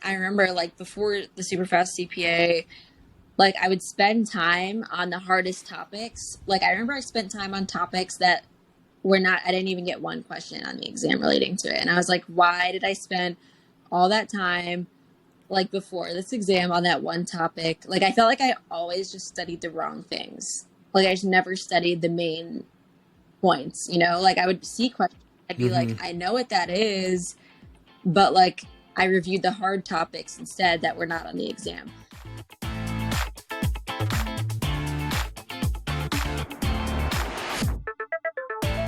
I remember like before the Superfast CPA, like I would spend time on the hardest topics. Like I remember I spent time on topics that were not, I didn't even get one question on the exam relating to it. And I was like, why did I spend all that time like before this exam on that one topic? Like I felt like I always just studied the wrong things. Like I just never studied the main points, you know? Like I would see questions, I'd be like, I know what that is, but like I reviewed the hard topics instead that were not on the exam.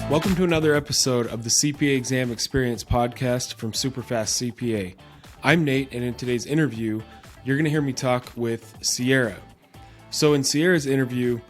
Welcome to another episode of the CPA Exam Experience podcast from SuperfastCPA. I'm Nate, and in today's interview, you're going to hear me talk with Sierra. So in Sierra's interview,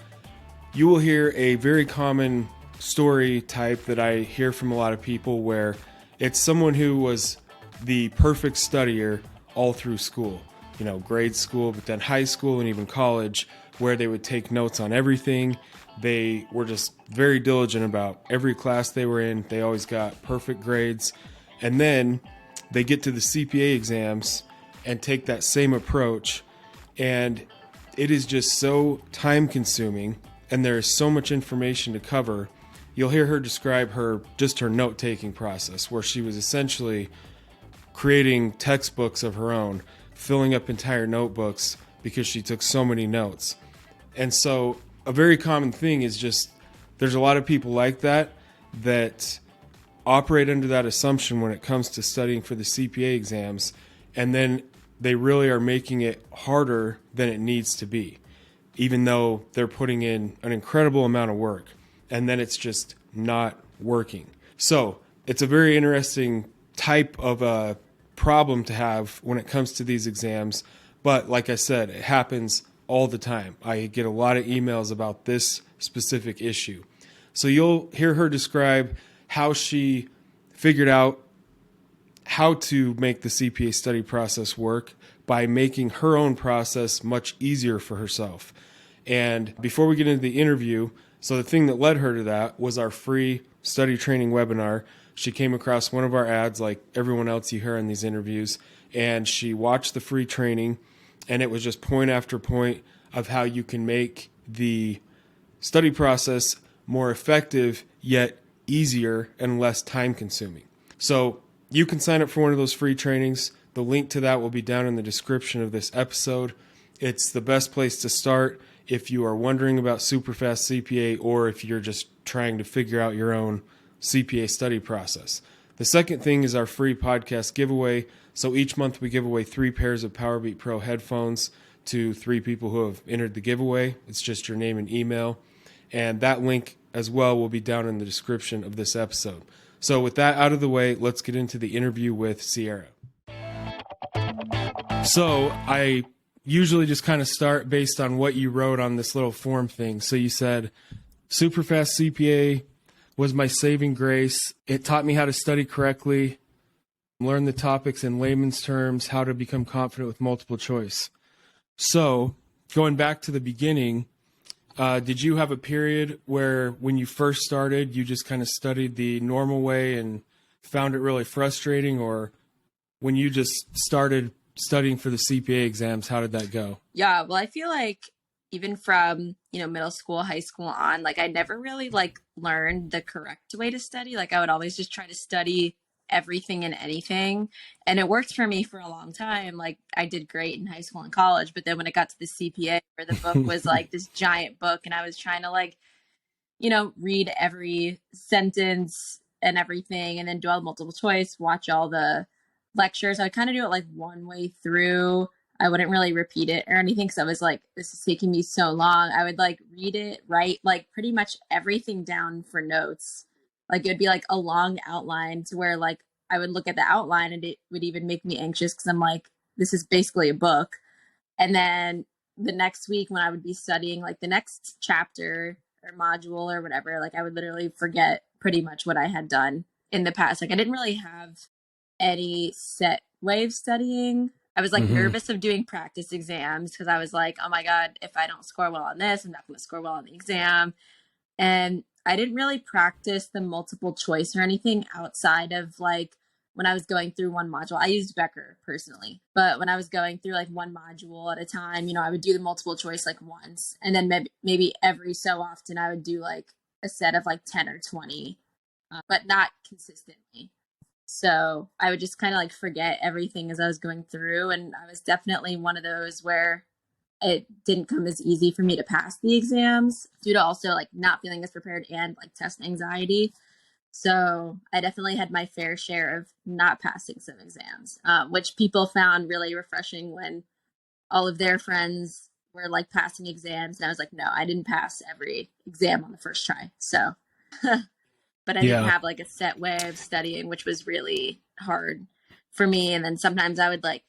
you will hear a very common story type that I hear from a lot of people where it's someone who was the perfect studier all through school, you know, grade school, but then high school and even college, where they would take notes on everything. They were just very diligent about every class they were in. They always got perfect grades. And then they get to the CPA exams and take that same approach. And it is just so time consuming and there is so much information to cover. You'll hear her describe her note taking process, where she was essentially creating textbooks of her own, filling up entire notebooks because she took so many notes. And so a very common thing is just there's a lot of people like that operate under that assumption when it comes to studying for the CPA exams, and then they really are making it harder than it needs to be, even though they're putting in an incredible amount of work, and then it's just not working. So it's a very interesting type of a problem to have when it comes to these exams. But like I said, it happens all the time. I get a lot of emails about this specific issue. So you'll hear her describe how she figured out how to make the CPA study process work by making her own process much easier for herself. And before we get into the interview, so the thing that led her to that was our free study training webinar. She came across one of our ads like everyone else you hear in these interviews, and she watched the free training, and it was just point after point of how you can make the study process more effective, yet easier and less time consuming. So you can sign up for one of those free trainings. The link to that will be down in the description of this episode. It's the best place to start if you are wondering about Superfast CPA or if you're just trying to figure out your own CPA study process. The second thing is our free podcast giveaway. So each month we give away 3 pairs of Powerbeat Pro headphones to 3 people who have entered the giveaway. It's just your name and email. And that link as well will be down in the description of this episode. So with that out of the way, let's get into the interview with Sierra. So I usually just kind of start based on what you wrote on this little form thing. So you said, Superfast CPA was my saving grace. It taught me how to study correctly, learn the topics in layman's terms, how to become confident with multiple choice. So going back to the beginning, did you have a period where when you first started, you just kind of studied the normal way and found it really frustrating? Or when you just started studying for the CPA exams, how did that go? Yeah, well, I feel like even from, middle school, high school on, like I never really like learned the correct way to study. Like I would always just try to study everything and anything. And it worked for me for a long time. Like I did great in high school and college, but then when it got to the CPA, where the book was like this giant book and I was trying to like, read every sentence and everything and then do all the multiple choice, watch all the lectures. I kind of do it like one way through. I wouldn't really repeat it or anything because I was like, this is taking me so long. I would like read it, write like pretty much everything down for notes. Like it would be like a long outline to where like I would look at the outline and it would even make me anxious because I'm like, this is basically a book. And then the next week when I would be studying like the next chapter or module or whatever, like I would literally forget pretty much what I had done in the past. Like I didn't really have any set way of studying. I was like nervous of doing practice exams because I was like, oh my God, if I don't score well on this, I'm not going to score well on the exam. And I didn't really practice the multiple choice or anything outside of like when I was going through one module. I used Becker personally, but when I was going through like one module at a time, I would do the multiple choice like once, and then maybe every so often I would do like a set of like 10 or 20, but not consistently. So I would just kind of like forget everything as I was going through. And I was definitely one of those where it didn't come as easy for me to pass the exams due to also like not feeling as prepared and like test anxiety. So I definitely had my fair share of not passing some exams, which people found really refreshing when all of their friends were like passing exams. And I was like, no, I didn't pass every exam on the first try. So, but I didn't Yeah. have like a set way of studying, which was really hard for me. And then sometimes I would like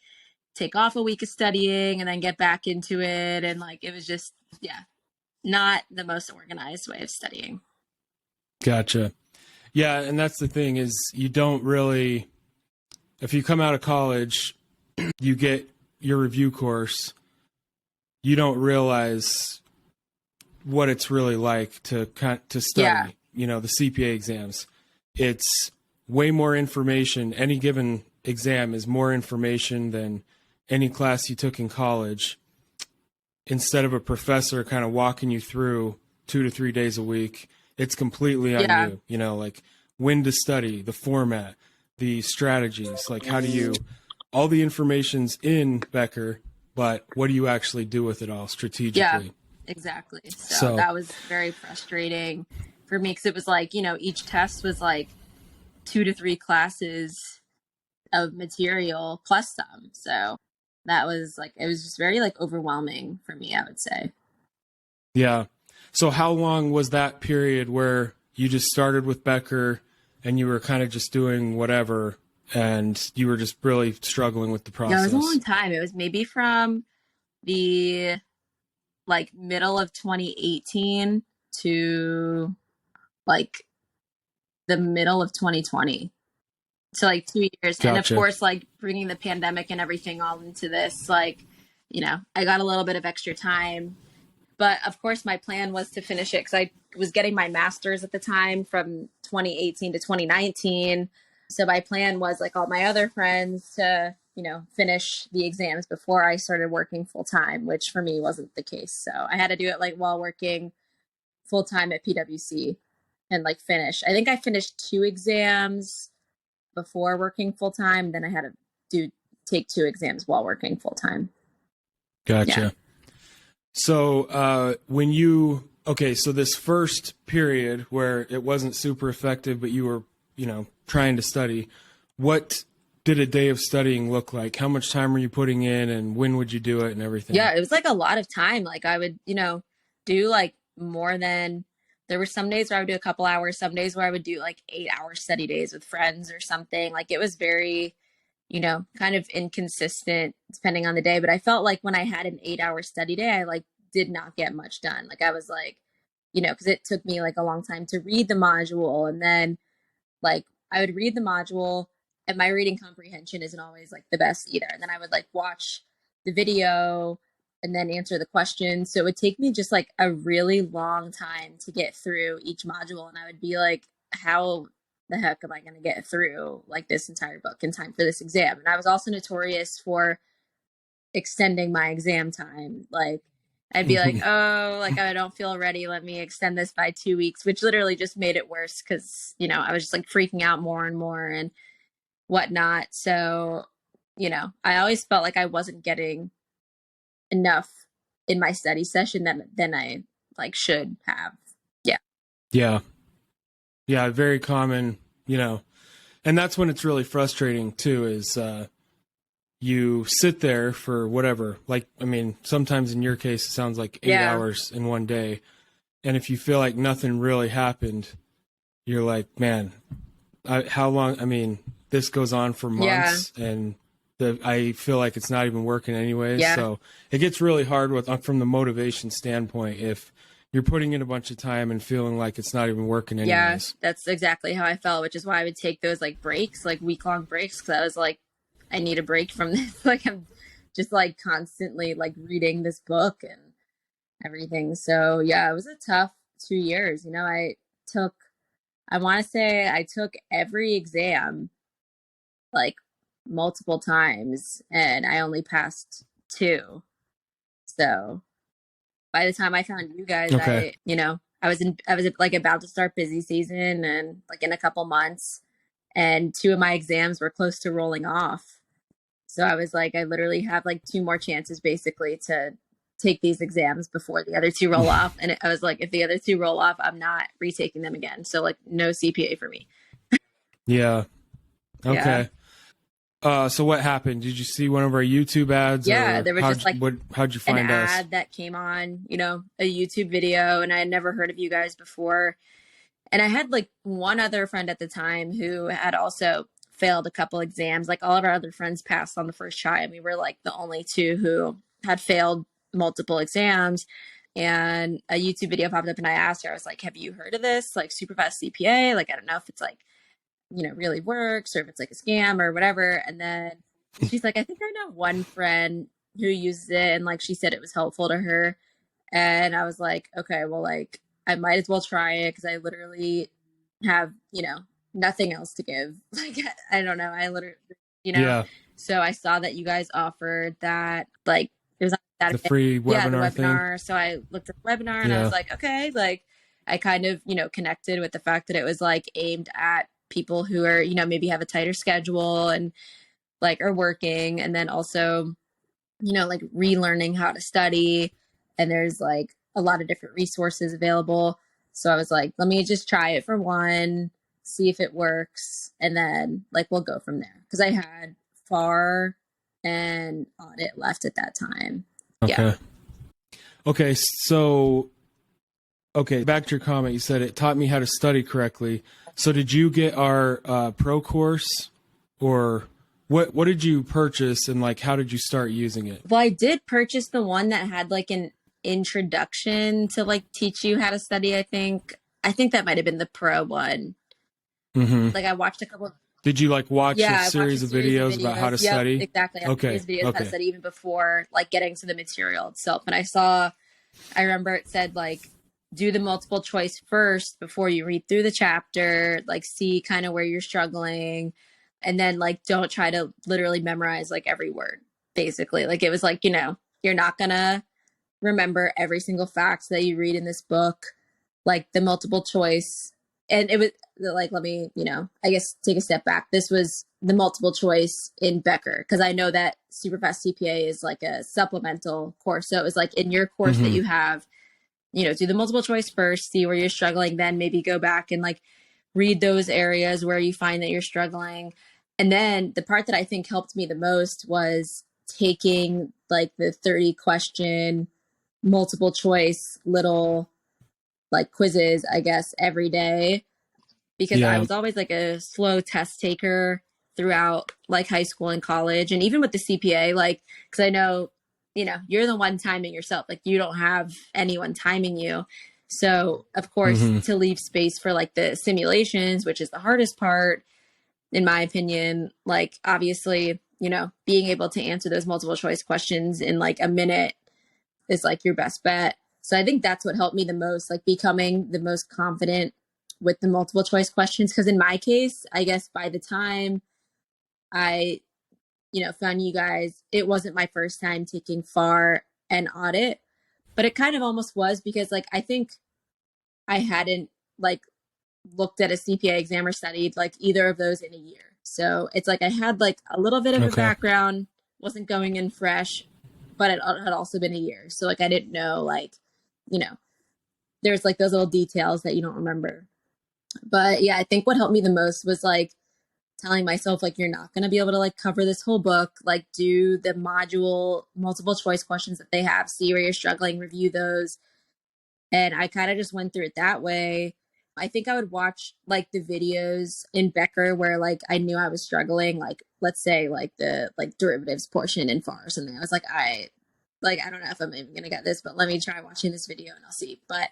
take off a week of studying and then get back into it. And like, it was just, yeah, not the most organized way of studying. Gotcha. Yeah. And that's the thing is you don't really, if you come out of college, you get your review course, you don't realize what it's really like to study, the CPA exams. It's way more information. Any given exam is more information than any class you took in college. Instead of a professor kind of walking you through 2 to 3 days a week, it's completely on you, like when to study, the format, the strategies, like how do you, all the information's in Becker, but what do you actually do with it all strategically? Yeah, exactly. So that was very frustrating for me because it was like, each test was like 2 to 3 classes of material plus some. So that was like, it was just very like overwhelming for me, I would say. Yeah. So how long was that period where you just started with Becker and you were kind of just doing whatever and you were just really struggling with the process? Yeah, it was a long time. It was maybe from the like middle of 2018 to like the middle of 2020. So like 2 years. Gotcha. And of course, like bringing the pandemic and everything all into this, like, I got a little bit of extra time. But of course, my plan was to finish it because I was getting my master's at the time from 2018 to 2019. So my plan was like all my other friends to, finish the exams before I started working full time, which for me wasn't the case. So I had to do it like while working full time at PwC and like finish. I think I finished 2 exams before working full time. Then I had to take 2 exams while working full time. Gotcha. Yeah. So so this first period where it wasn't super effective, but you were, trying to study, what did a day of studying look like? How much time were you putting in and when would you do it and everything? Yeah, it was like a lot of time. Like I would, do like more than, there were some days where I would do a couple hours, some days where I would do like 8-hour study days with friends or something. Like it was very, kind of inconsistent depending on the day. But I felt like when I had an 8-hour study day, I like did not get much done. Like I was like, because it took me like a long time to read the module. And then like I would read the module and my reading comprehension isn't always like the best either. And then I would like watch the video and then answer the questions. So it would take me just like a really long time to get through each module. And I would be like, how the heck am I going to get through like this entire book in time for this exam? And I was also notorious for extending my exam time. Like I'd be like, oh, like I don't feel ready. Let me extend this by 2 weeks, which literally just made it worse because, I was just like freaking out more and more and whatnot. So, I always felt like I wasn't getting enough in my study session than I like should have. Yeah. Yeah. Yeah. Very common, and that's when it's really frustrating too, is, you sit there for whatever, like, sometimes in your case, it sounds like 8 hours in one day. And if you feel like nothing really happened, you're like, man, how long? This goes on for months and I feel like it's not even working anyways. Yeah. So it gets really hard from the motivation standpoint. If you're putting in a bunch of time and feeling like it's not even working anyways. Yeah, that's exactly how I felt, which is why I would take those like breaks, like week-long breaks. Cause I was like, I need a break from this. Like I'm just like constantly like reading this book and everything. So yeah, it was a tough 2 years. I want to say I took every exam like multiple times and I only passed two. So by the time I found you guys, Okay. I was like about to start busy season and like in a couple months, and two of my exams were close to rolling off. So I was like, I literally have like two more chances basically to take these exams before the other two roll off. And I was like, if the other two roll off, I'm not retaking them again. So like no CPA for me. Yeah. Yeah. Okay. So what happened? Did you see one of our YouTube ads, Yeah. or There was just like how'd you an find us? ad that came on, a YouTube video, and I had never heard of you guys before. And I had like one other friend at the time who had also failed a couple exams. Like all of our other friends passed on the first try, and we were like the only two who had failed multiple exams. And a YouTube video popped up, and I asked her, I was like, have you heard of this? Like Superfast CPA? Like, I don't know if it's like, really works or if it's like a scam or whatever. And then she's like, I think I know one friend who uses it. And like she said it was helpful to her. And I was like, okay, well, like I might as well try it because I literally have, nothing else to give. Like, I don't know. I literally, you know, Yeah, so I saw that you guys offered that, like, it was on the Saturday. free Yeah, the webinar thing. webinar. So I looked at the webinar and I was Yeah. like, okay, like, I kind of, connected with the fact that it was like aimed at people who are, maybe have a tighter schedule and like are working. And then also, like relearning how to study. And there's like a lot of different resources available. So I was like, let me just try it for one, see if it works. And then like we'll go from there. Cause I had FAR and audit left at that time. Yeah. Okay. Okay. So, okay, back to your comment. You said it taught me how to study correctly. So, did you get our pro course, or what did you purchase, and like how did you start using it? Well, I did purchase the one that had like an introduction to like teach you how to study, I think. I think that might have been the pro one. Mm-hmm. Like I watched a couple. Did you like watch a Yeah, I watched a series of series of videos about how videos. to Yep, study? exactly. I watched a Okay. series of videos how to Okay. study even before like getting to the material itself. And I remember it said like do the multiple choice first before you read through the chapter, like see kind of where you're struggling, and then like don't try to literally memorize like every word. Basically, like it was like, you're not gonna remember every single fact that you read in this book, like the multiple choice. And it was like, let me, I guess take a step back. This was the multiple choice in Becker because I know that Superfast CPA is like a supplemental course. So it was like in your course that Mm-hmm. you have, do the multiple choice first, see where you're struggling, then maybe go back and like read those areas where you find that you're struggling. And then the part that I think helped me the most was taking like the 30 question multiple choice little like quizzes, I guess, every day because I Yeah. was always like a slow test taker throughout like high school and college. And even with the CPA, like, because I know, you're the one timing yourself, like, you don't have anyone timing you. So, of course, Mm-hmm. to leave space for like the simulations, which is the hardest part, in my opinion, like, obviously, being able to answer those multiple choice questions in like a minute is like your best bet. So I think that's what helped me the most, like becoming the most confident with the multiple choice questions. Cause in my case, I guess by the time I, found you guys, it wasn't my first time taking FAR and audit, but it kind of almost was because like, I think I hadn't like looked at a CPA exam or studied like either of those in a year. So it's like I had like a little bit of a Okay. background, wasn't going in fresh, but it had also been a year. So like I didn't know like, you know, there's like those little details that you don't remember. But yeah, I think what helped me the most was like telling myself like you're not going to be able to like cover this whole book, like do the module multiple choice questions that they have, see where you're struggling, review those. And I kind of just went through it that way. I think I would watch like the videos in Becker where like I knew I was struggling, like let's say like the like derivatives portion in FAR or something. I was like, I don't know if I'm even gonna get this, but let me try watching this video and I'll see. But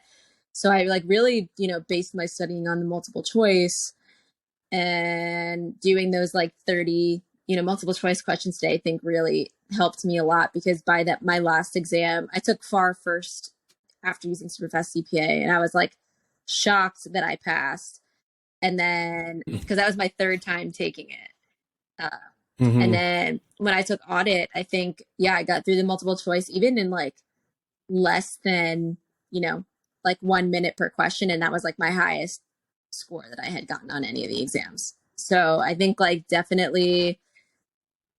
so I like really, based my studying on the multiple choice and doing those like 30, multiple choice questions today, I think really helped me a lot because by that my last exam, I took FAR first after using Superfast CPA, and I was like shocked that I passed. And then because that was my third time taking it. Uh, and Hmm. then when I took audit, I think, yeah, I got through the multiple choice even in like less than, you know, like 1 minute per question. And that was like my highest score that I had gotten on any of the exams. So I think like definitely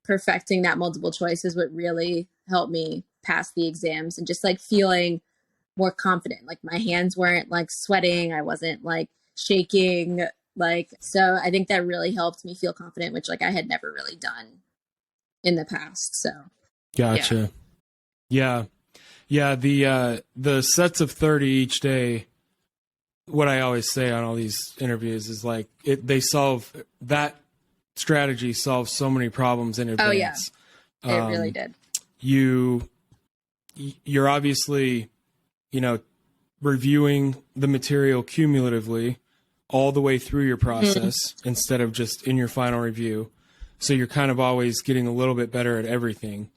perfecting that multiple choice is what really helped me pass the exams and just like feeling more confident. Like my hands weren't like sweating, I wasn't like shaking. Like, so I think that really helped me feel confident, which like I had never really done in the past. So, yeah. Gotcha. Yeah. Yeah. The sets of 30 each day, what I always say on all these interviews is like they solve that strategy solves so many problems in Oh, yeah, advance. it really Um, did. you you're obviously, you know, reviewing the material cumulatively all the way through your Mhm. process instead of just in your final review. So you're kind of always getting a little bit better at everything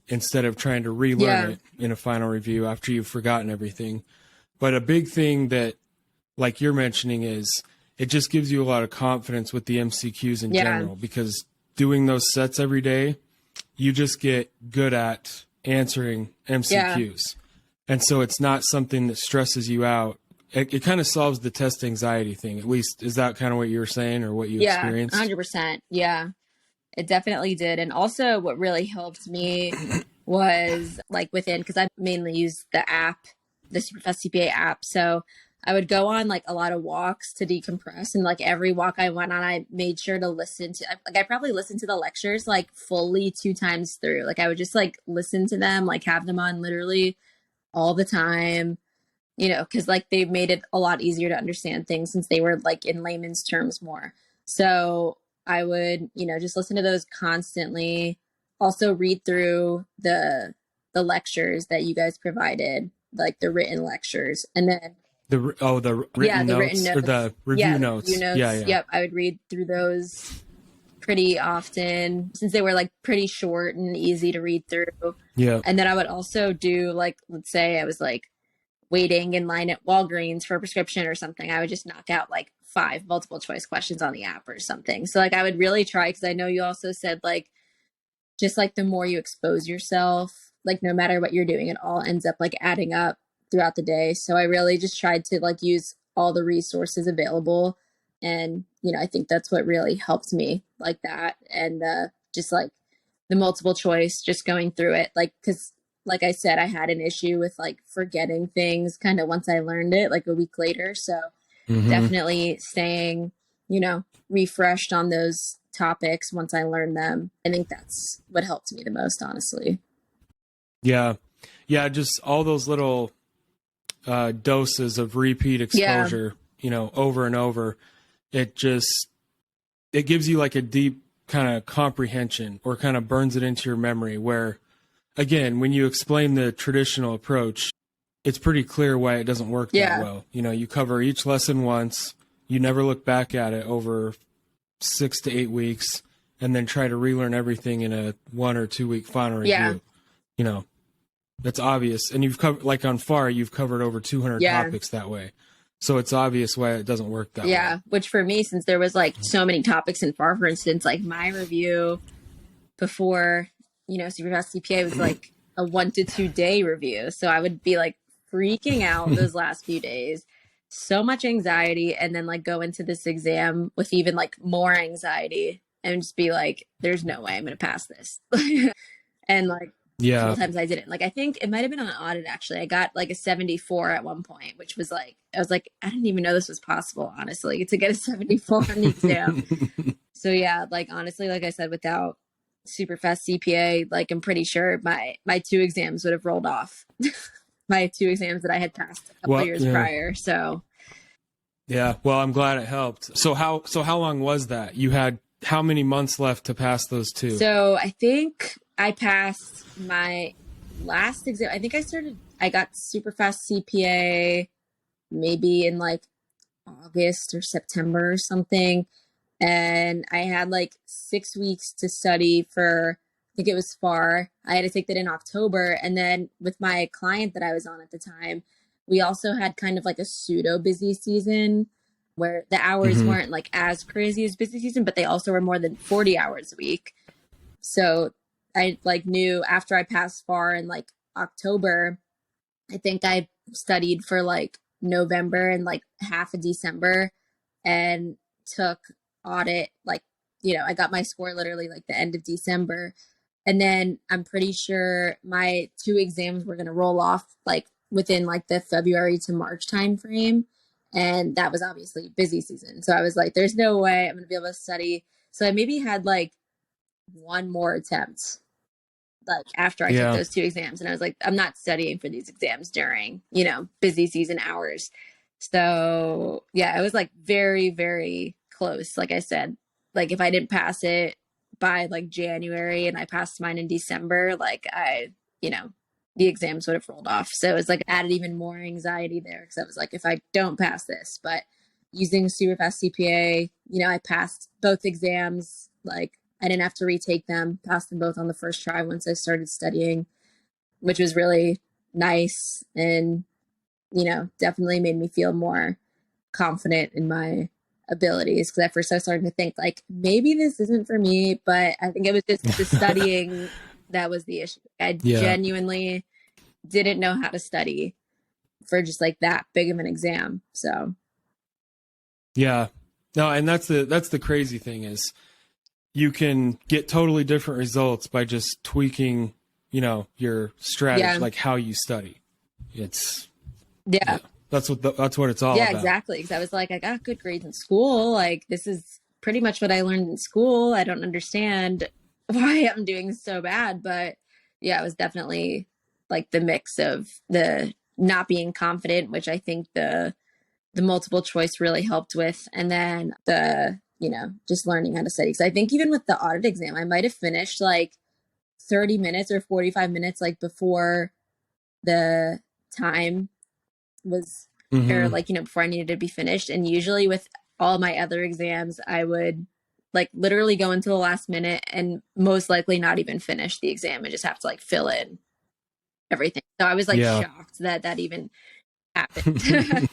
instead of trying to relearn Yeah. it in a final review after you've forgotten everything. But a big thing that, like you're mentioning, is it just gives you a lot of confidence with the MCQs in Yeah. general because doing those sets every day, you just get good at answering Yeah. MCQs. And so it's not something that stresses you out. It kind of solves the test anxiety thing. At least, is that kind of what you were saying or what you Yeah. experienced? 100%. Yeah. It definitely did. And also, what really helped me was like within, because I mainly use the app, the Superfast CPA app. So I would go on like a lot of walks to decompress. And like every walk I went on, I made sure to listen to, like, I probably listened to the lectures like fully 2 times through. Like, I would just like listen to them, like have them on literally all the time, because like they made it a lot easier to understand things since they were like in layman's terms more. So I would, just listen to those constantly. Also read through the lectures that you guys provided, like the written lectures. And then The yeah, written the written notes or notes. the review Yeah, the review notes? Yeah, notes. yeah, Yep, I would read through those pretty often since they were like pretty short and easy to read through. yeah. And then I would also do like, let's say I was like waiting in line at Walgreens for a prescription or something, I would just knock out like 5 multiple choice questions on the app or something. So like I would really try, because I know you also said like just like the more you expose yourself, like no matter what you're doing, it all ends up like adding up throughout the day. So I really just tried to like use all the resources available. And, I think that's what really helped me like that. And just like the multiple choice, just going through it. Like, cause like I said, I had an issue with like forgetting things kind of once I learned it, like a week later. So Hmm. definitely staying, refreshed on those topics once I learned them. I think that's what helped me the most, honestly. Yeah, yeah. Just all those little doses of repeat Yeah. exposure, over and over. It just it gives you like a deep kind of comprehension or kind of burns it into your memory where again when you explain the traditional approach it's pretty clear why it doesn't work that Yeah. well. You cover each lesson once, you never look back at it over 6 to 8 weeks, and then try to relearn everything in a 1 or 2 week final Yeah. review. You know, that's obvious. And you've covered, like on FAR, you've covered over 200 Yeah. topics that way. So it's obvious why it doesn't work that way. Yeah. Which for me, since there was like so many topics in FAR, for instance, like my review before, SuperfastCPA CPA was like a 1 to 2 day review. So I would be like freaking out those last few days, so much anxiety, and then like go into this exam with even like more anxiety and just be like, there's no way I'm going to pass this. And like a couple Yeah. times I didn't. Like I think it might have been on an audit actually. I got like a 74 at one point, which was like I was like, I didn't even know this was possible, honestly, to get a 74 on the exam. So yeah, like honestly, like I said, without SuperfastCPA, CPA, like I'm pretty sure my 2 exams would have rolled off. My 2 exams that I had passed a couple Well, years yeah. prior. So Yeah. Well, I'm glad it helped. So how long was that? You had how many months left to pass those two? so I think I passed my last exam. I got SuperfastCPA CPA maybe in like August or September or something. And I had like 6 weeks to study for, I think it was FAR. I had to take that in October. And then with my client that I was on at the time, we also had kind of like a pseudo busy season. where the hours Mm-hmm. weren't like as crazy as busy season, but they also were more than 40 hours a week. So I like knew after I passed FAR in like October, I think I studied for like November and like half of December and took audit like, I got my score literally like the end of December. And then I'm pretty sure my two exams were going to roll off like within like the February to March time frame. And that was obviously busy season. So I was like, there's no way I'm going to be able to study. So I maybe had like one more attempt like after I took Yeah. those two exams, and I was like, I'm not studying for these exams during, busy season hours. So yeah, it was like very, very close. Like I said, like if I didn't pass it by like January and I passed mine in December, like you know, the exams would have rolled off. So it was like added even more anxiety there because I was like, if I don't pass this, but using Superfast CPA, I passed both exams. Like I didn't have to retake them, passed them both on the first try once I started studying, which was really nice and, definitely made me feel more confident in my abilities. Because at first I was starting to think like, maybe this isn't for me, but I think it was just the studying that was the issue. I Yeah. genuinely didn't know how to study for just like that big of an exam. So Yeah. No, and that's the crazy thing is you can get totally different results by just tweaking, your strategy, yeah, like how you study. It's yeah. yeah. That's what it's all Yeah, about. exactly. Because I was like, I got good grades in school. Like, this is pretty much what I learned in school. I don't understand why I'm doing so bad. But yeah, it was definitely like the mix of the not being confident, which I think the multiple choice really helped with, and then the just learning how to study. Because I think even with the audit exam, I might have finished like 30 minutes or 45 minutes like before the time was or Mm-hmm. like before I needed to be finished. And usually with all my other exams I would like literally go into the last minute and most likely not even finish the exam and just have to like fill in everything. So I was like Yeah. shocked that that even happened.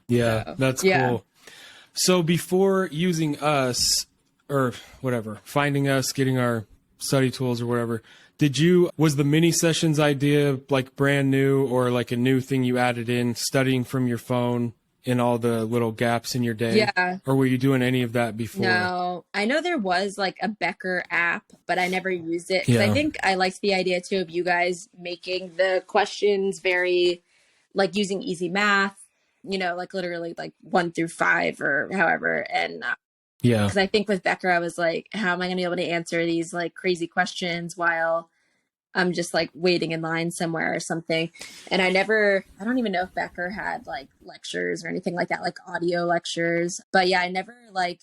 Yeah, So that's yeah. cool. So before using us or whatever, finding us, getting our study tools or whatever, was the mini sessions idea like brand new or like a new thing you added in studying from your phone in all the little gaps in your day? Yeah. Or were you doing any of that before? No, I know there was like a Becker app, but I never used it because I Yeah. think I liked the idea too of you guys making the questions very like using easy math, like literally like 1 through 5 or however. And Yeah. because I think with Becker, I was like, how am I going to be able to answer these like crazy questions while I'm just like waiting in line somewhere or something? And I don't even know if Becker had like lectures or anything like that, like audio lectures. But yeah, I never like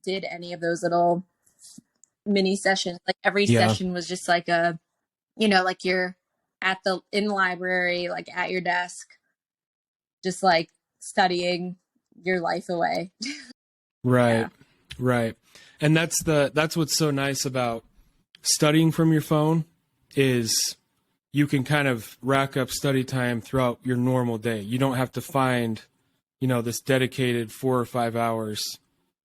did any of those little mini sessions. Like every Yeah. session was just like like you're in the library, like at your desk, just like studying your life away. Right. Yeah. Right. And that's what's so nice about studying from your phone is you can kind of rack up study time throughout your normal day. You don't have to find, this dedicated 4 or 5 hours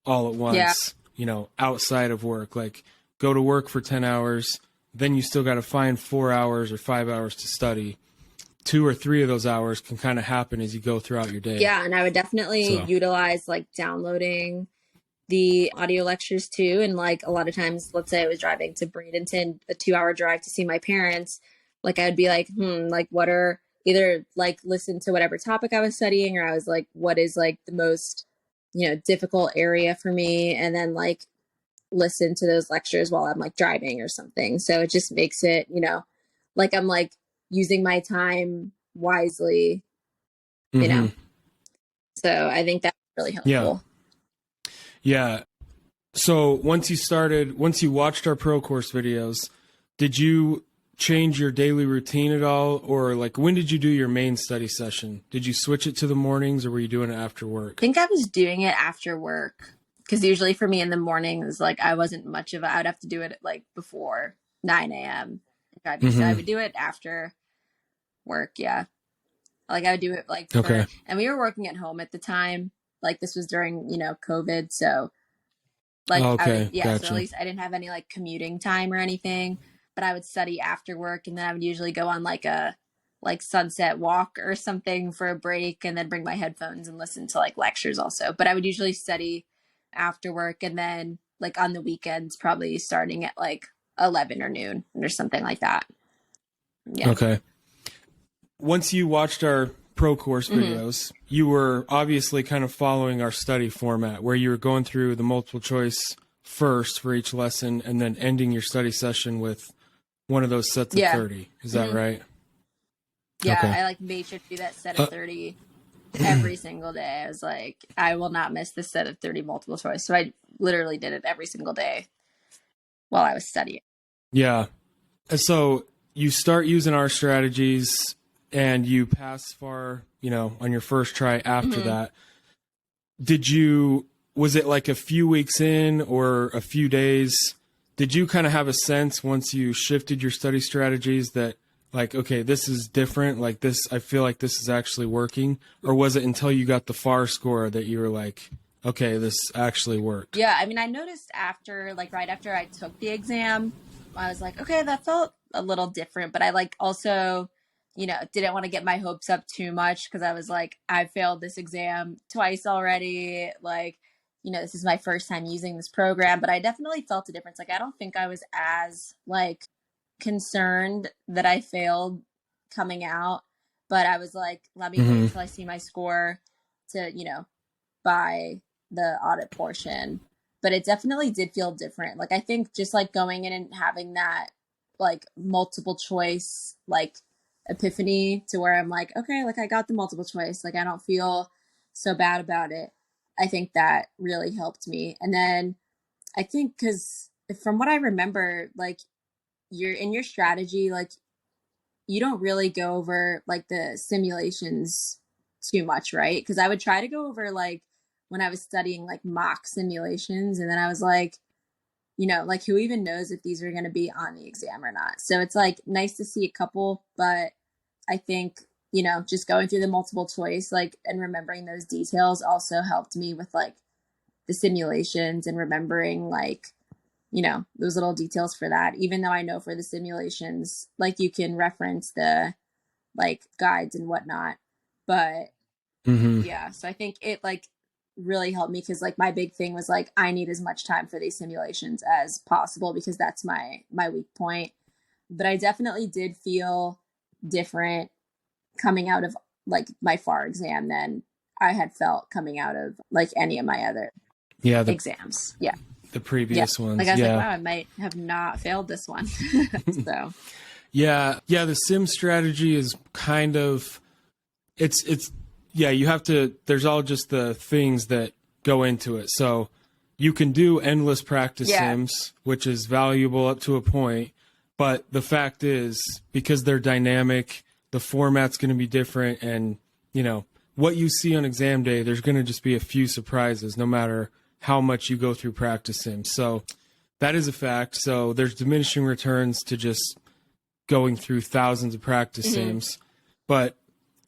all at Yeah. once, outside of work. Like go to work for 10 hours, then you still got to find 4 hours or 5 hours to study. 2 or 3 of those hours can kind of happen as you go throughout your day. Yeah. And I would definitely So, utilize like downloading the audio lectures too. And like a lot of times, let's say I was driving to Bradenton, a 2 hour drive to see my parents, like I'd be like, like what are either like listen to whatever topic I was studying, or I was like, what is like the most, difficult area for me? And then like listen to those lectures while I'm like driving or something. So it just makes it, like I'm like using my time wisely, you know. mhm. So I think that's really Yeah. helpful. Yeah. So once you watched our pro course videos, did you change your daily routine at all? Or like when did you do your main study session? Did you switch it to the mornings or were you doing it after I work? think I was doing it after work because usually for me in the mornings, like I wasn't much of a, I would have to do it like before 9 a.m. So I Mm-hmm. would do it after work. Yeah. Like I would do it like Okay. and we were working at home at the time. like this was during, COVID. So like I would, Okay, yeah, so at gotcha. least I didn't have any like commuting time or anything, but I would study after work, and then I would usually go on like a like sunset walk or something for a break, and then bring my headphones and listen to like lectures also. But I would usually study after work, and then like on the weekends, probably starting at like 11 or noon or something like that. Yeah. Okay. Once you watched our pro course Hmm. videos, you were obviously kind of following our study format where you were going through the multiple choice first for each lesson and then ending your study session with one of those sets of Yeah. 30. Is that Hmm. right? Yeah. Okay. I like made sure to do that set of Uh, 30 every single day. I was like, I will not miss this set of 30 multiple choice. So I literally did it every single day while I was studying. yeah. And so you start using our strategies and you pass far, on your first try after Hmm. that. Was it like a few weeks in or a few days? Did you kind of have a sense once you shifted your study strategies that, like, okay, this is different, like this, I feel like this is actually working? Or was it until you got the FAR score that you were like, okay, this actually worked? Yeah. I mean, I noticed after, like, right after I took the exam, I was like, okay, that felt a little different. But I, like, also, didn't want to get my hopes up too much because I was like, I failed this exam twice already. Like, this is my first time using this program. But I definitely felt a difference. Like, I don't think I was as, like, concerned that I failed coming out, but I was like, let me Hmm. wait till I see my score to, by the audit portion. But it definitely did feel different. Like I think just like going in and having that like multiple choice like epiphany to where I'm like, okay, like I got the multiple choice, like I don't feel so bad about it. I think that really helped me. And then I think because from what I remember, like you're in your strategy, like you don't really go over like the simulations too much, right? Because I would try to go over like when I was studying like mock simulations, and then I was like, like who even knows if these are going to be on the exam or not? So it's like nice to see a couple, but I think, just going through the multiple choice, like, and remembering those details also helped me with like the simulations and remembering like those little details for that, even though I know for the simulations like you can reference the like guides and whatnot. But Hmm. yeah, so I think it like really helped me because like my big thing was like I need as much time for these simulations as possible because that's my weak point. But I definitely did feel different coming out of like my FAR exam than I had felt coming out of like any of my other Yeah, exams. Yeah. the Yeah. previous Like ones. I was like, Yeah. wow, I might have not failed this one. So Yeah. Yeah. The sim strategy is kind of, it's yeah, you have to, there's all just the things that go into it. So you can do endless practice yeah. sims, which is valuable up to a point, but the fact is because they're dynamic, the format's going to be different, and what you see on exam day, there's going to just be a few surprises no matter how much you go through practice sims. So that is a fact. So there's diminishing returns to just going through thousands of practice Hmm. sims, but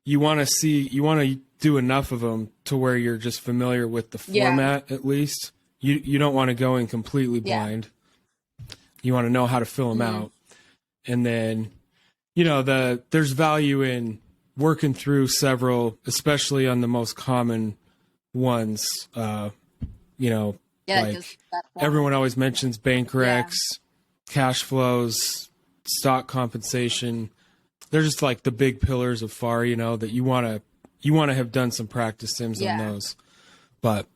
you want to do enough of them to where you're just familiar with the Yeah. format at least. You don't want to go in completely Yeah. blind. You want to know how to fill them Hmm. out, and then there's value in working through several, especially on the most common ones. You know, Yeah, that goes like that form. everyone always mentions bank Yeah. recs, cash flows, stock compensation. They're just like the big pillars of FAR, that you want to have done some practice sims on Yeah. those. But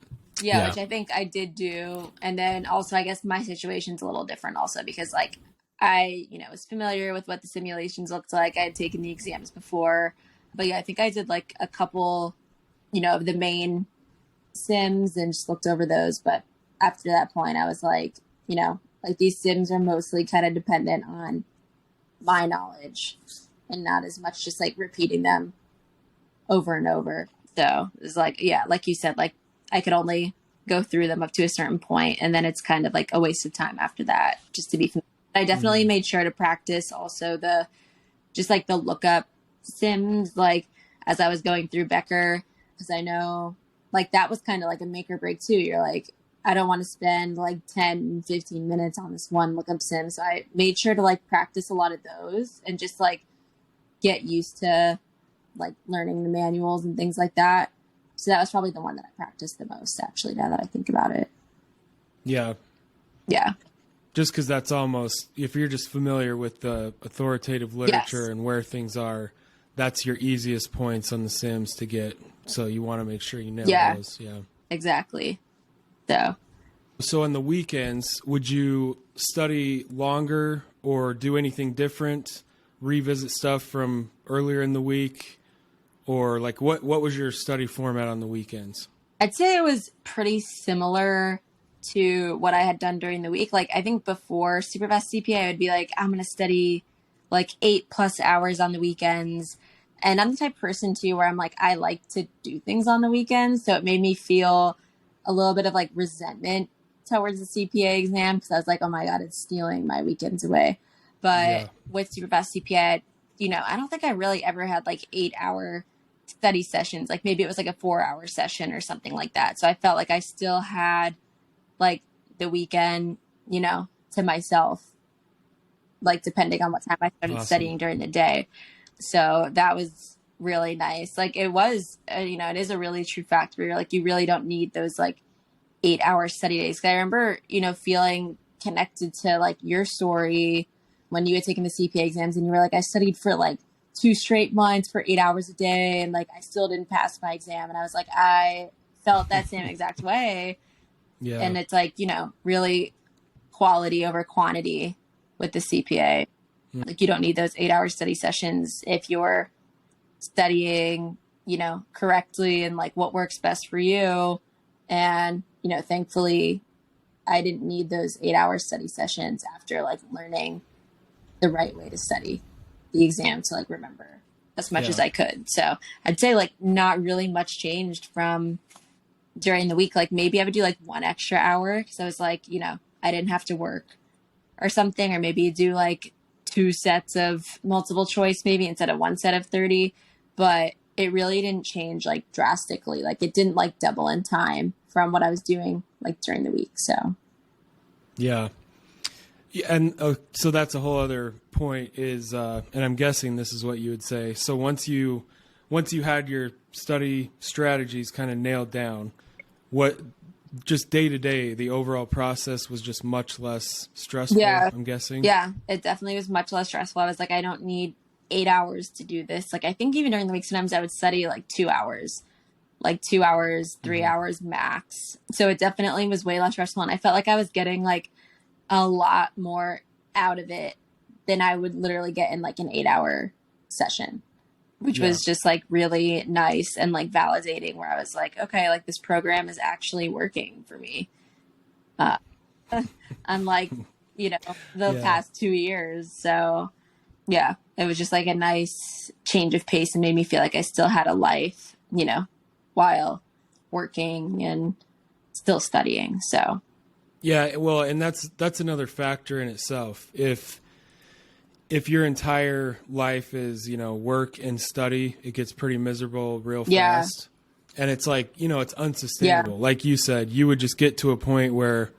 Yeah, yeah. which I think I did do. And then also I guess my situation's a little different also because like I, was familiar with what the simulations looked like. I had taken the exams before. But yeah, I think I did like a couple, of the main sims and just looked over those. But after that point I was like, like these sims are mostly kind of dependent on my knowledge and not as much just like repeating them over and over. So it's like, yeah, like you said, like I could only go through them up to a certain point, and then it's kind of like a waste of time after that, just to be familiar. I definitely Mhm. made sure to practice also the just like the lookup sims, like as I was going through Becker, because I know. like that was kind of like a make or break too. You're like, I don't want to spend like 10, 15 minutes on this one lookup sim. So I made sure to like practice a lot of those and just like get used to like learning the manuals and things like that. So that was probably the one that I practiced the most, actually, now that I think about it. Yeah. Yeah. Just because that's almost, if you're just familiar with the authoritative literature Yes. and where things are, that's your easiest points on the Sims to get. So you want to make sure you nail Yeah. those. Yeah. Exactly. So on the weekends, would you study longer or do anything different? Revisit stuff from earlier in the week? Or like what was your study format on the weekends? I'd say it was pretty similar to what I had done during the week. Like I think before CPA, I would be like, I'm going to study like 8+ hours on the weekends. And I'm the type of person too, where I'm like, I like to do things on the weekends. So it made me feel a little bit of like resentment towards the CPA exam. Cause I was like, oh my God, it's stealing my weekends away. But Yeah. with CPA, I don't think I really ever had like 8-hour study sessions. Like maybe it was like a 4-hour session or something like that. So I felt like I still had like the weekend, to myself, like depending on what time I started Awesome. studying during the day. So that was really nice. Like it was, it is a really true fact where you're like, you really don't need those like 8-hour study days. 'Cause I remember, feeling connected to like your story when you had taken the CPA exams and you were like, I studied for like 2 straight months for 8 hours a day. And like, I still didn't pass my exam. And I was like, I felt that same exact way. Yeah. And it's like, really quality over quantity with the CPA. Like you don't need those 8-hour study sessions if you're studying, correctly and like what works best for you. And, thankfully I didn't need those 8-hour study sessions after like learning the right way to study the exam to like remember as much as I could. So I'd say like not really much changed from during the week. Like maybe I would do like 1 extra hour because I was like, I didn't have to work or something, or maybe do like 2 sets of multiple choice maybe instead of 1 set of 30. But it really didn't change like drastically. Like it didn't like double in time from what I was doing like during the week. So yeah. And so that's a whole other point is, and I'm guessing this is what you would say. So once you had your study strategies kind of nailed down, what just day to day, the overall process was just much less stressful, yeah, I'm guessing. yeah, it definitely was much less stressful. I was like, I don't need 8 hours to do this. Like I think even during the week, sometimes I would study like 2 hours, like 2 hours, 3 hours max. So it definitely was way less stressful. And I felt like I was getting like a lot more out of it than I would literally get in like an 8-hour session, which was just like really nice and like validating, where I was like, okay, like this program is actually working for me. Unlike, the past 2 years. So yeah, it was just like a nice change of pace and made me feel like I still had a life, while working and still studying. So yeah, well, and that's another factor in itself. If your entire life is, work and study, it gets pretty miserable real fast. And it's like, it's unsustainable. Like you said, you would just get to a point where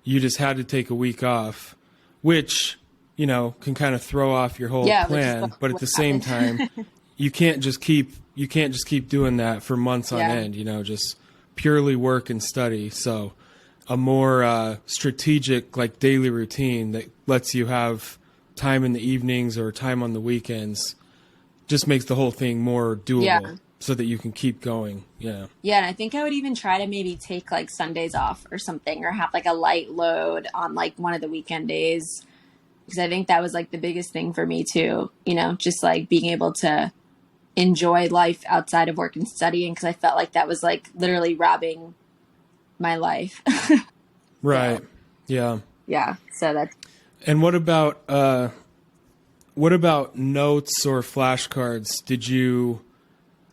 you just had to take a week off, which, can kind of throw off your whole plan. But at the same time, you can't just keep doing that for months on end, just purely work and study. So a more strategic like daily routine that lets you have time in the evenings or time on the weekends just makes the whole thing more doable so that you can keep going. Yeah. Yeah. And I think I would even try to maybe take like Sundays off or something, or have like a light load on like one of the weekend days. Because I think that was like the biggest thing for me too, just like being able to enjoy life outside of work and studying. Cause I felt like that was like literally robbing my life. Right. So, yeah. Yeah. So that's. And what about notes or flashcards? Did you,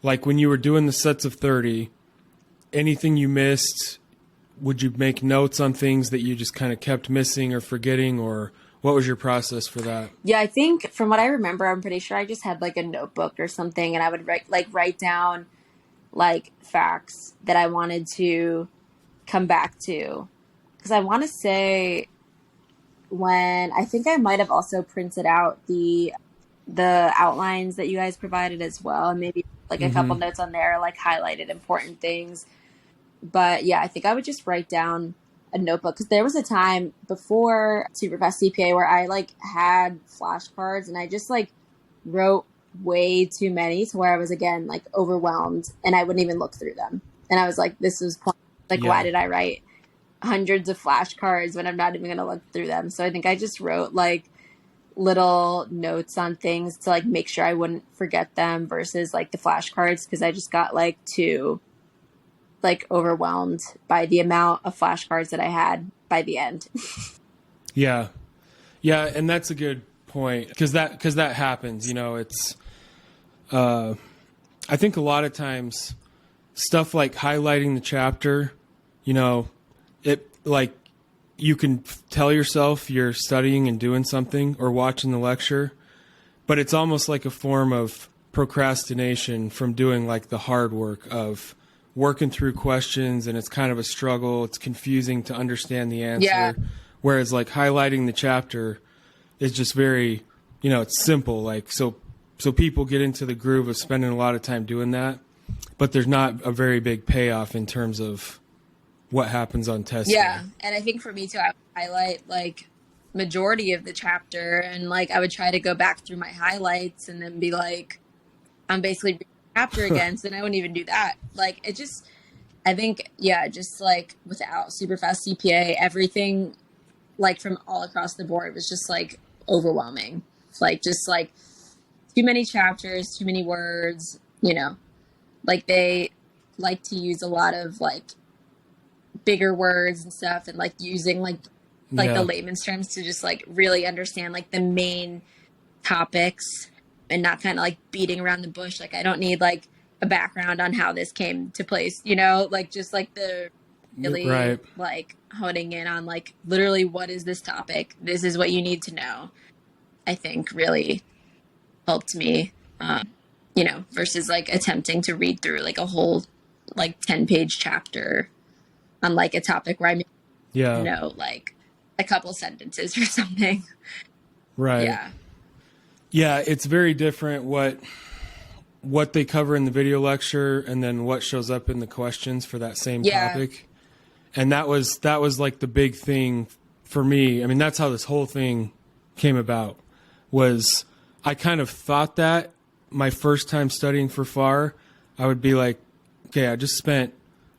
like when you were doing the sets of 30, anything you missed, would you make notes on things that you just kind of kept missing or forgetting, or what was your process for that? Yeah, I think from what I remember, I'm pretty sure I just had like a notebook or something, and I would write down like facts that I wanted to come back to. Because I want to say when I think I might have also printed out the outlines that you guys provided as well, and maybe like a couple Mm-hmm. notes on there, like highlighted important things. But yeah, I think I would just write down a notebook, because there was a time before Superfast CPA where I like had flashcards and I just like wrote way too many to where I was again like overwhelmed and I wouldn't even look through them. And I was like, this is like, why Yeah. did I write hundreds of flashcards when I'm not even going to look through them? So I think I just wrote like little notes on things to like make sure I wouldn't forget them versus like the flashcards, because I just got like too like overwhelmed by the amount of flashcards that I had by the end. Yeah. Yeah. And that's a good point, because that happens, it's, I think a lot of times stuff like highlighting the chapter, it like you can tell yourself you're studying and doing something or watching the lecture, but it's almost like a form of procrastination from doing like the hard work of working through questions, and it's kind of a struggle. It's confusing to understand the answer. Yeah. Whereas like highlighting the chapter is just very, it's simple. Like, so people get into the groove of spending a lot of time doing that, but there's not a very big payoff in terms of what happens on test day. Yeah. And I think for me too, I would highlight like majority of the chapter, and like I would try to go back through my highlights and then be like, I'm basically reading the chapter again. So then I wouldn't even do that. Like it just, I think, yeah, just like without Superfast CPA, everything like from all across the board was just like overwhelming. Like just like too many chapters, too many words, like they like to use a lot of like bigger words and stuff, and like using like Yeah. the layman's terms to just like really understand like the main topics, and not kind of like beating around the bush. Like I don't need like a background on how this came to place, like just like the really Right. like honing in on like literally what is this topic, this is what you need to know, I think really helped me, versus like attempting to read through like a whole like 10-page chapter on like a topic where I Yeah. like a couple sentences or something. Right. Yeah. Yeah, it's very different what they cover in the video lecture and then what shows up in the questions for that same Yeah. topic. And that was like the big thing for me. I mean, that's how this whole thing came about. Was I kind of thought that my first time studying for FAR, I would be like, okay, I just spent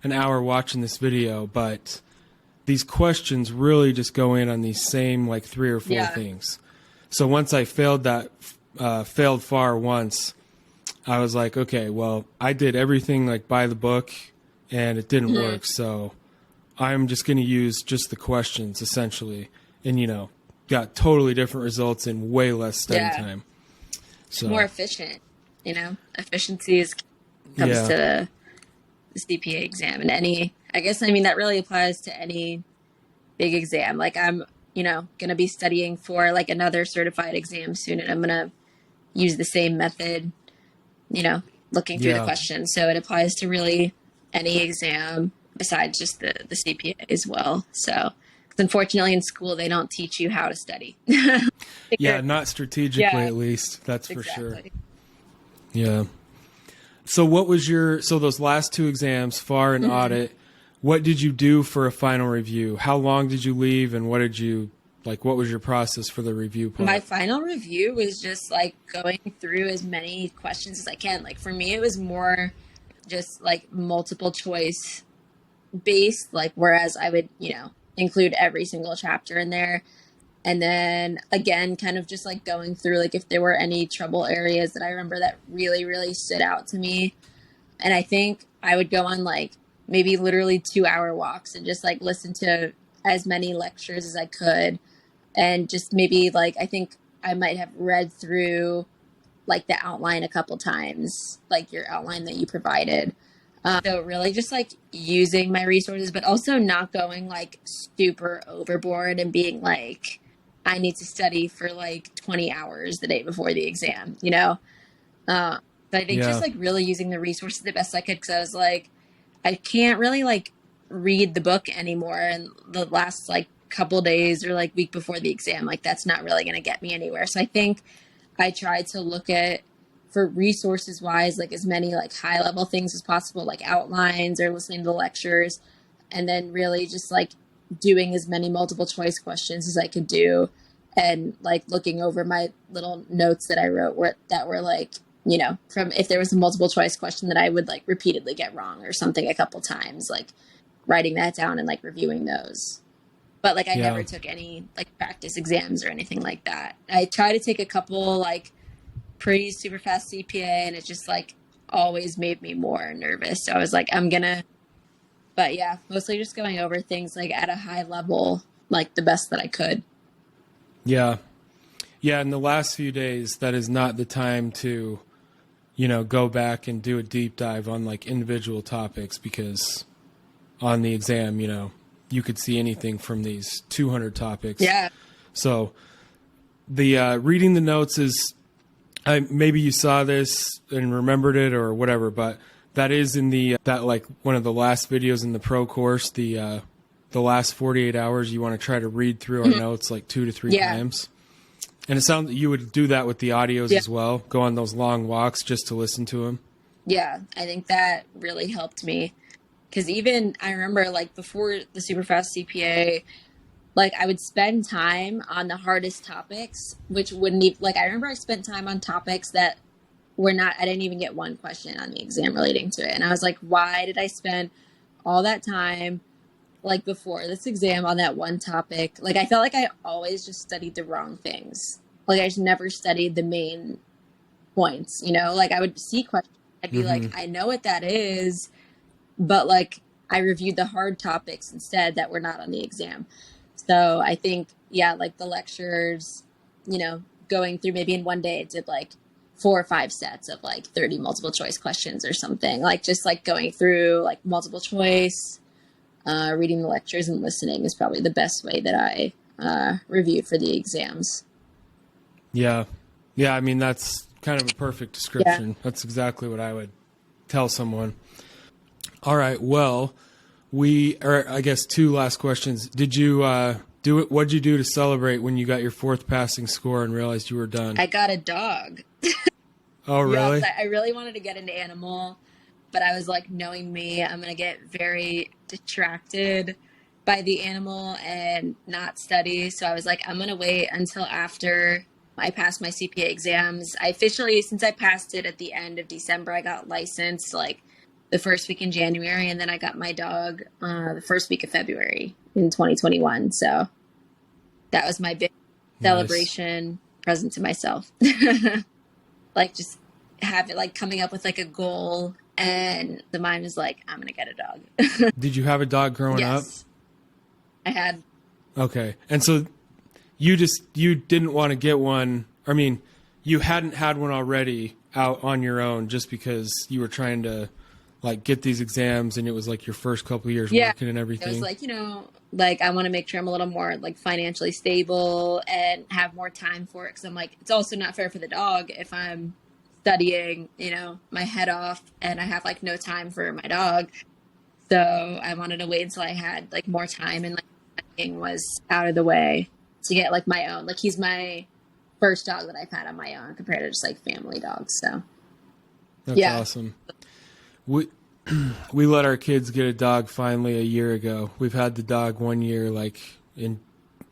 an hour watching this video, but these questions really just go in on these same like 3 or 4 Yeah. things. So once I failed FAR once, I was like, okay, well, I did everything like by the book and it didn't work. So I'm just going to use just the questions essentially, and got totally different results in way less study Yeah. time. So More efficient, efficiency comes Yeah. to the CPA exam, and I guess that really applies to any big exam. Like I'm, going to be studying for like another certified exam soon, and I'm going to use the same method, looking through the Yeah. questions. So it applies to really any exam besides just the CPA as well. So 'cause unfortunately in school, they don't teach you how to study. Yeah, not strategically Yeah. at least. That's for sure. Exactly. Yeah. So what was those last 2 exams, FAR and audit, what did you do for a final review? How long did you leave, and what was your process for the review part? My final review was just like going through as many questions as I can. Like for me, it was more just like multiple choice based, like whereas I would, include every single chapter in there. And then again, kind of just like going through like if there were any trouble areas that I remember that really, really stood out to me. And I think I would go on like maybe literally 2-hour walks and just like listen to as many lectures as I could. And just maybe like, I think I might have read through like the outline a couple times, like your outline that you provided. So really just like using my resources, but also not going like super overboard and being like, I need to study for like 20 hours the day before the exam, So I think just Yeah. like really using the resources the best I could, because I was like, I can't really like read the book anymore. And the last like couple days or like week before the exam, like that's not really going to get me anywhere. So I think I tried to look at, for resources wise, like as many like high level things as possible, like outlines or listening to the lectures, and then really just like doing as many multiple choice questions as I could do, and like looking over my little notes that I wrote that were like, you know, from if there was a multiple choice question that I would like repeatedly get wrong or something a couple times, like writing that down and like reviewing those. But like I never Yeah. took any like practice exams or anything like that. I tried to take a couple like pre super fast CPA, and it just like always made me more nervous. So I was like, but yeah, mostly just going over things like at a high level, like the best that I could. Yeah. Yeah. In the last few days, that is not the time to, go back and do a deep dive on like individual topics, because on the exam, you could see anything from these 200 topics. Yeah. So the reading the notes is, maybe you saw this and remembered it or whatever, but that is in that like one of the last videos in the pro course, the last 48 hours, you want to try to read through our notes like 2 to 3 times. And it sounds you would do that with the audios as well. Go on those long walks just to listen to them. Yeah, I think that really helped me. Because even I remember like before the super fast CPA, like I would spend time on the hardest topics, which wouldn't even, like I remember I spent time on topics that were not, I didn't even get one question on the exam relating to it. And I was like, why did I spend all that time like before this exam on that one topic? Like I felt like I always just studied the wrong things. Like I just never studied the main points, like I would see questions. I'd be like, I know what that is, but like I reviewed the hard topics instead that were not on the exam. So I think, yeah, like the lectures, going through maybe in one day, it did like 4 or 5 sets of like 30 multiple choice questions or something, like just like going through like multiple choice, reading the lectures and listening is probably the best way that I reviewed for the exams. Yeah. Yeah. I mean, that's kind of a perfect description. Yeah. That's exactly what I would tell someone. All right. Well, I guess 2 last questions. Did you do it? What'd you do to celebrate when you got your 4th passing score and realized you were done? I got a dog. Oh, really? Yes, I really wanted to get into animal, but I was like, knowing me, I'm going to get very distracted by the animal and not study. So I was like, I'm going to wait until after I passed my CPA exams. I officially, since I passed it at the end of December, I got licensed like the first week in January, and then I got my dog the first week of February in 2021. So that was my big celebration present to myself. Like just have it like coming up with like a goal, and the mind was like, I'm going to get a dog. Did you have a dog growing up? Yes, I had. Okay. And so you didn't want to get one. I mean, you hadn't had one already out on your own just because you were trying to like get these exams and it was like your first couple of years working and everything. It was like, like I want to make sure I'm a little more like financially stable and have more time for it. Cause I'm like, it's also not fair for the dog if I'm studying, my head off and I have like no time for my dog. So I wanted to wait until I had like more time and like studying was out of the way to get like my own. Like he's my first dog that I've had on my own compared to just like family dogs. So that's awesome. We let our kids get a dog finally a year ago. We've had the dog 1 year, like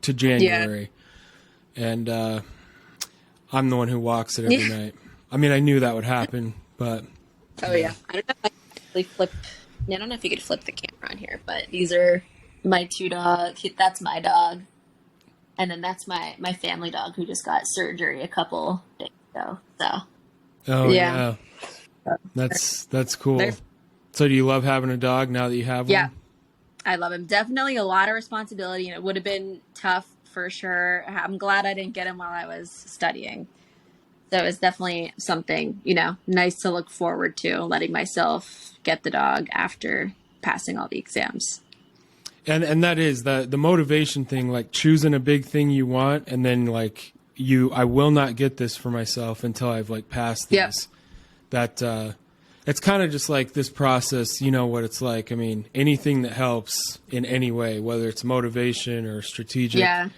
to January, and I'm the one who walks it every night. I mean, I knew that would happen, but I don't know if I can actually flip. I don't know if you could flip the camera on here, but these are my 2 dogs. That's my dog, and then that's my family dog who just got surgery a couple days ago. So, yeah. That's cool. So do you love having a dog now that you have one? Yeah, I love him. Definitely a lot of responsibility, and it would have been tough for sure. I'm glad I didn't get him while I was studying. So it was definitely something, nice to look forward to, letting myself get the dog after passing all the exams. And that is the motivation thing, like choosing a big thing you want, and then like I will not get this for myself until I've like passed this. that it's kind of just like this process, you know what it's like. I mean, anything that helps in any way, whether it's motivation or strategic, Yeah.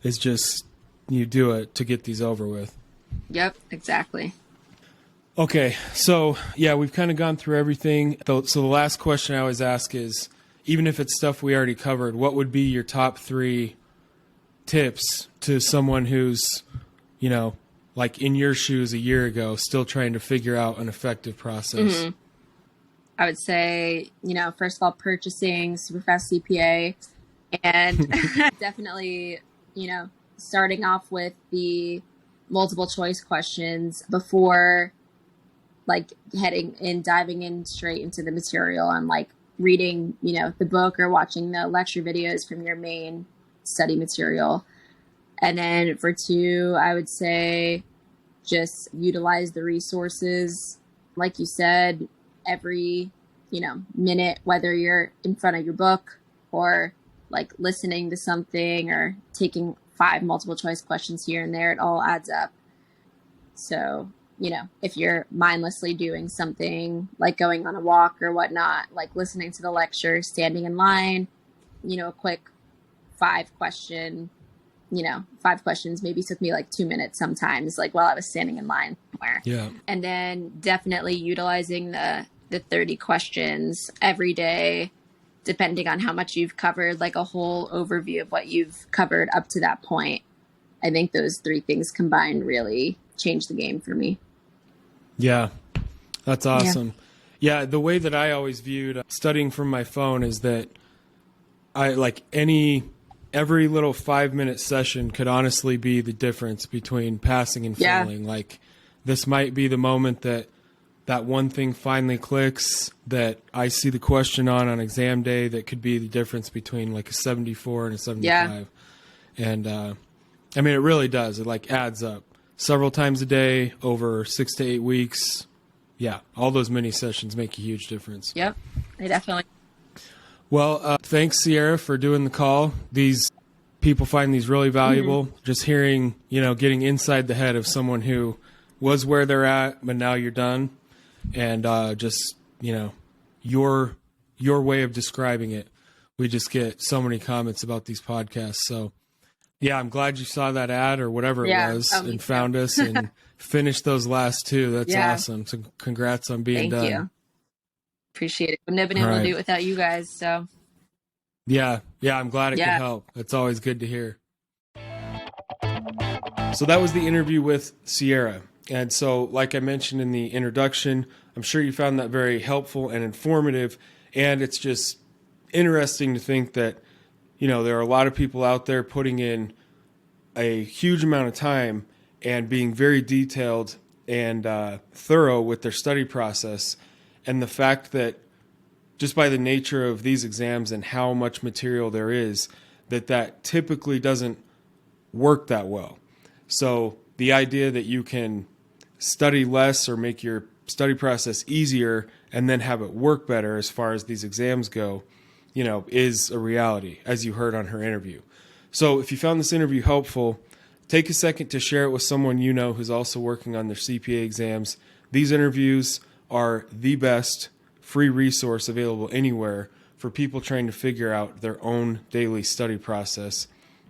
is just you do it to get these over with. Yep, exactly. Okay, so yeah, we've kind of gone through everything. So the last question I always ask is, even if it's stuff we already covered, what would be your top 3 tips to someone who's, you know, like in your shoes a year ago, still trying to figure out an effective process? Mm-hmm. I would say, you know, first of all, purchasing SuperfastCPA, and definitely, you know, starting off with the multiple choice questions before like diving in straight into the material and like reading, you know, the book or watching the lecture videos from your main study material. And then for 2, I would say just utilize the resources. Like you said, every, you know, minute, whether you're in front of your book or like listening to something or taking 5 multiple choice questions here and there, it all adds up. So, you know, if you're mindlessly doing something like going on a walk or whatnot, like listening to the lecture, standing in line, you know, a quick 5 questions maybe took me like 2 minutes sometimes, like while I was standing in line somewhere. Yeah. And then definitely utilizing the 30 questions every day, depending on how much you've covered, like a whole overview of what you've covered up to that point. I think those 3 things combined really changed the game for me. Yeah, that's awesome. Yeah, the way that I always viewed studying from my phone is that I like every little 5-minute session could honestly be the difference between passing and failing. Like this might be the moment that one thing finally clicks, that I see the question on exam day, that could be the difference between like a 74 and a 75. And I mean, it really does. It like adds up several times a day over 6 to 8 weeks. Yeah, all those mini sessions make a huge difference. Yep, they definitely. Well, thanks, Sierra, for doing the call. These people find these really valuable. Mm-hmm. Just hearing, you know, getting inside the head of someone who was where they're at, but now you're done. And just, you know, your way of describing it. We just get so many comments about these podcasts. So, yeah, I'm glad you saw that ad or whatever it was and found us and finished those last 2. That's awesome. So congrats on being done. Thank you. Appreciate it. Wouldn't have been able to do it without you guys. So yeah, I'm glad it could help. It's always good to hear. So that was the interview with Sierra. And so, like I mentioned in the introduction, I'm sure you found that very helpful and informative. And it's just interesting to think that, you know, there are a lot of people out there putting in a huge amount of time and being very detailed and thorough with their study process. And the fact that just by the nature of these exams and how much material there is, that typically doesn't work that well. So the idea that you can study less or make your study process easier and then have it work better as far as these exams go, you know, is a reality, as you heard on her interview. So if you found this interview helpful, take a second to share it with someone you know who's also working on their CPA exams. These interviews are the best free resource available anywhere for people trying to figure out their own daily study process.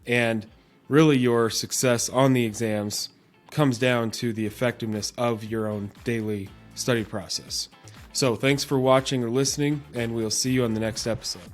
And really your success on the exams comes down to the effectiveness of your own daily study process. So thanks for watching or listening, and we'll see you on the next episode.